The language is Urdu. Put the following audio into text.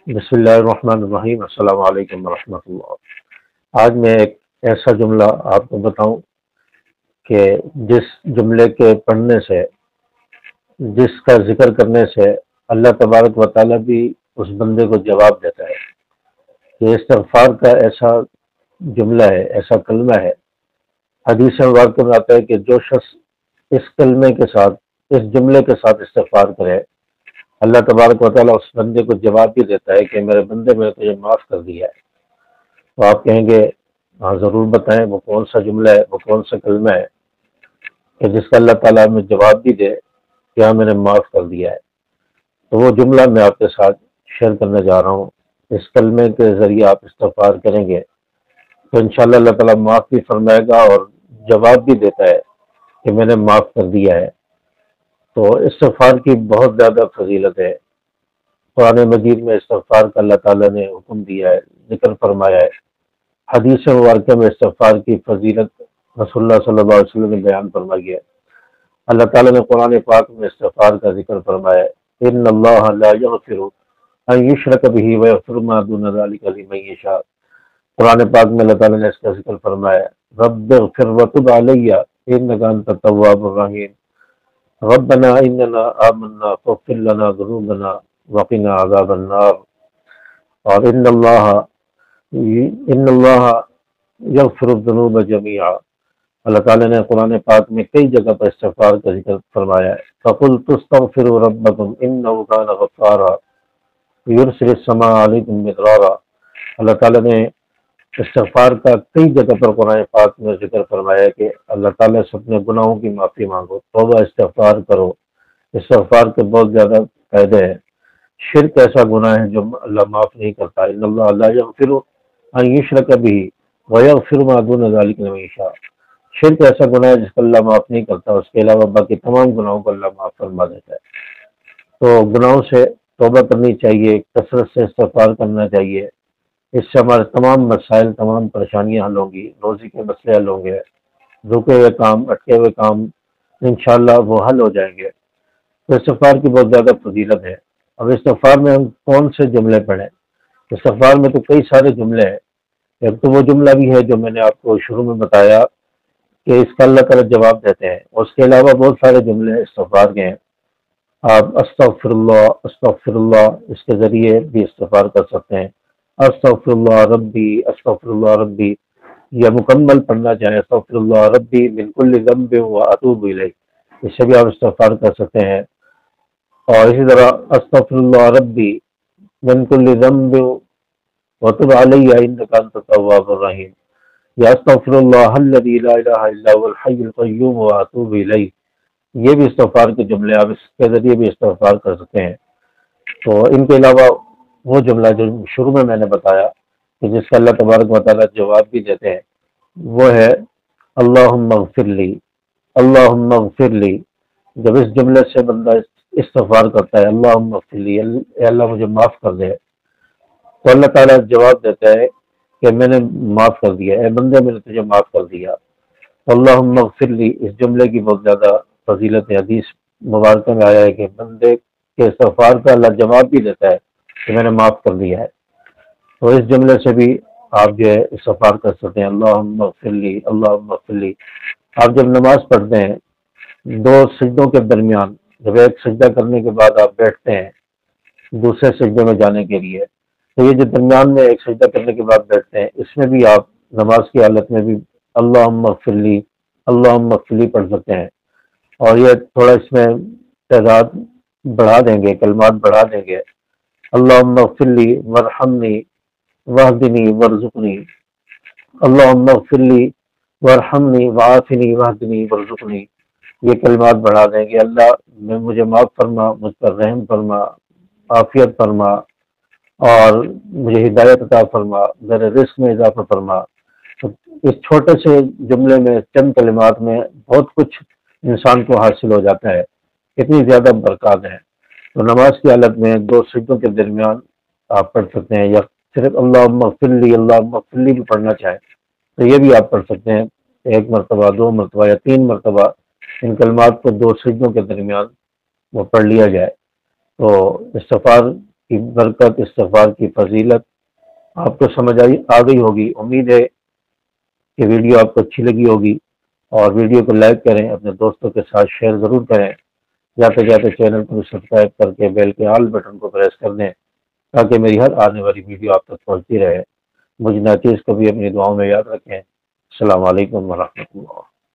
بسم اللہ الرحمن الرحیم۔ السلام علیکم ورحمۃ اللہ۔ آج میں ایک ایسا جملہ آپ کو بتاؤں کہ جس جملے کے پڑھنے سے، جس کا ذکر کرنے سے اللہ تبارک و تعالیٰ بھی اس بندے کو جواب دیتا ہے۔ یہ استغفار کا ایسا جملہ ہے، ایسا کلمہ ہے۔ حدیث مبارکہ میں آتا ہے کہ جو شخص اس کلمے کے ساتھ، اس جملے کے ساتھ استغفار کرے، اللہ تبارک و تعالیٰ اس بندے کو جواب بھی دیتا ہے کہ میرے بندے میں نے تجھے معاف کر دیا ہے۔ تو آپ کہیں گے ہاں ضرور بتائیں وہ کون سا جملہ ہے، وہ کون سا کلمہ ہے کہ جس کا اللہ تعالیٰ ہمیں جواب بھی دے کہ ہاں میں نے معاف کر دیا ہے۔ تو وہ جملہ میں آپ کے ساتھ شیئر کرنے جا رہا ہوں۔ اس کلمے کے ذریعے آپ استغفار کریں گے تو انشاءاللہ اللہ تعالیٰ معاف بھی فرمائے گا اور جواب بھی دیتا ہے کہ میں نے معاف کر دیا ہے۔ تو استغفار کی بہت زیادہ فضیلت ہے۔ قرآن مجید میں استغفار کا اللہ تعالیٰ نے حکم دیا ہے، ذکر فرمایا ہے۔ حدیث مبارکہ میں استغفار کی فضیلت رسول اللہ صلی اللہ علیہ وسلم نے بیان فرمائی ہے۔ اللہ تعالیٰ نے قرآن پاک میں استغفار کا ذکر فرمایا ہے، ان اللہ لا یغفر ان یشرک بہ ویغفر ما دون ذلک لمن یشاء۔ قرآن پاک میں اللہ تعالیٰ نے اس کا ذکر فرمایا ہے، رب اغفر وتب علی انک انت التواب الرحیم، ربنا اننا آمنا فاغفر لنا ذنوبنا وقنا عذاب النار، اور ان اللہ یغفر الذنوب جميعا۔ اللہ تعالیٰ نے قرآن پاک میں کئی جگہ پر استغفار کا ذکر فرمایا ہے، فَقُلْتُ اسْتَغْفِرُوا رَبَّكُمْ إِنَّهُ كَانَ غَفَّارًا يُرْسِلِ السَّمَاءَ عَلَيْكُمْ مِدْرَارًا۔ اللہ تعالیٰ نے استغفار کا کئی جگہ پر قرآن پاک میں ذکر فرمایا ہے کہ اللہ تعالیٰ سے اپنے گناہوں کی معافی مانگو، توبہ استغفار کرو۔ استغفار کے بہت زیادہ فائدے ہیں۔ شرک ایسا گناہ ہے جو اللہ معاف نہیں کرتا، ان اللہ لا یغفر ان یشرک بہ ویغفر ما دون ذلک لمن یشاء۔ شرک ایسا گناہ ہے جس کو اللہ معاف نہیں کرتا، اس کے علاوہ باقی تمام گناہوں کو اللہ معاف فرما دیتا ہے۔ تو گناہوں سے توبہ کرنی چاہیے، کثرت سے استغفار کرنا چاہیے۔ اس سے ہمارے تمام مسائل، تمام پریشانیاں حل ہوں گی، روزی کے مسئلے حل ہوں گے، رکے ہوئے کام، اٹکے ہوئے کام انشاءاللہ وہ حل ہو جائیں گے۔ تو استغفار کی بہت زیادہ فضیلت ہے۔ اب استغفار میں ہم کون سے جملے پڑھیں؟ استغفار میں تو کئی سارے جملے ہیں۔ ایک تو وہ جملہ بھی ہے جو میں نے آپ کو شروع میں بتایا کہ اس کا اللہ تعالیٰ جواب دیتے ہیں، اور اس کے علاوہ بہت سارے جملے استغفار کے ہیں۔ آپ استغفر اللہ اس کے ذریعے بھی استغفار کر سکتے ہیں۔ استغفر اللہ ربی یہ مکمل پڑھنا چاہیں، استغفر اللہ ربی من کل ذنب واتوب الیہ، اس سے بھی آپ استغفار کر سکتے ہیں۔ اور اسی طرح استغفر اللہ ربی من کل ذنب وتب علی انک انت التواب الرحیم، یا استغفر اللہ الذی لا الہ الا هو الحی القیوم واتوب الیہ، یہ بھی استغفار کے جملے، آپ اس کے ذریعے بھی استغفار کر سکتے ہیں۔ تو ان کے علاوہ وہ جملہ جو شروع میں نے بتایا کہ جس کا اللہ تبارک و تعالیٰ جواب بھی دیتے ہیں، وہ ہے اللہم اغفر لی، اللہم اغفر لی۔ جب اس جملے سے بندہ استغفار کرتا ہے، اللہم اغفر لی، اے اللہ مجھے معاف کر دے، تو اللہ تعالیٰ جواب دیتا ہے کہ میں نے معاف کر دیا، اے بندے میں نے تجھے معاف کر دیا۔ اللہم اغفر لی اس جملے کی بہت زیادہ فضیلت ہے۔ حدیث مبارکہ میں آیا ہے کہ بندے کے استغفار کا اللہ جواب بھی دیتا ہے کہ میں نے معاف کر دیا ہے۔ تو اس جملے سے بھی آپ جو ہے استغفار کر سکتے ہیں، اللہم اغفر لی، اللہم اغفر لی۔ آپ جب نماز پڑھتے ہیں، دو سجدوں کے درمیان جب ایک سجدہ کرنے کے بعد آپ بیٹھتے ہیں دوسرے سجدے میں جانے کے لیے، تو یہ جو درمیان میں ایک سجدہ کرنے کے بعد بیٹھتے ہیں، اس میں بھی آپ نماز کی حالت میں بھی اللہم اغفر لی، اللہم اغفر لی پڑھ سکتے ہیں۔ اور یہ تھوڑا اس میں تعداد بڑھا دیں گے، کلمات بڑھا دیں گے، اللہم اغفر لی ورحمنی واہدنی ورزقنی، اللہم اغفر لی ورحمنی وعافنی واہدنی ورزقنی، یہ کلمات بڑھا دیں گے، اللہ میں مجھے معاف فرما، مجھ پر رحم فرما، عافیت فرما، اور مجھے ہدایت عطا فرما، میرے رزق میں اضافہ فرما۔ تو اس چھوٹے سے جملے میں، چند کلمات میں بہت کچھ انسان کو حاصل ہو جاتا ہے، اتنی زیادہ برکات ہیں۔ تو نماز کی حالت میں دو سجدوں کے درمیان آپ پڑھ سکتے ہیں، یا صرف اللہم اغفر لی، اللہم اغفر لی بھی پڑھنا چاہیں تو یہ بھی آپ پڑھ سکتے ہیں، ایک مرتبہ، دو مرتبہ یا تین مرتبہ ان کلمات کو دو سجدوں کے درمیان وہ پڑھ لیا جائے تو استغفار کی برکت، استغفار کی فضیلت آپ کو سمجھ آ گئی ہوگی۔ امید ہے کہ ویڈیو آپ کو اچھی لگی ہوگی، اور ویڈیو کو لائک کریں، اپنے دوستوں کے ساتھ شیئر ضرور کریں۔ جاتے جاتے چینل کو سبسکرائب کر کے بیل کے آل بٹن کو پریس کر دیں تاکہ میری ہر آنے والی ویڈیو آپ تک پہنچتی رہے۔ مجھ ناچیز کو بھی اپنی دعاؤں میں یاد رکھیں۔ السلام علیکم ورحمۃ اللہ۔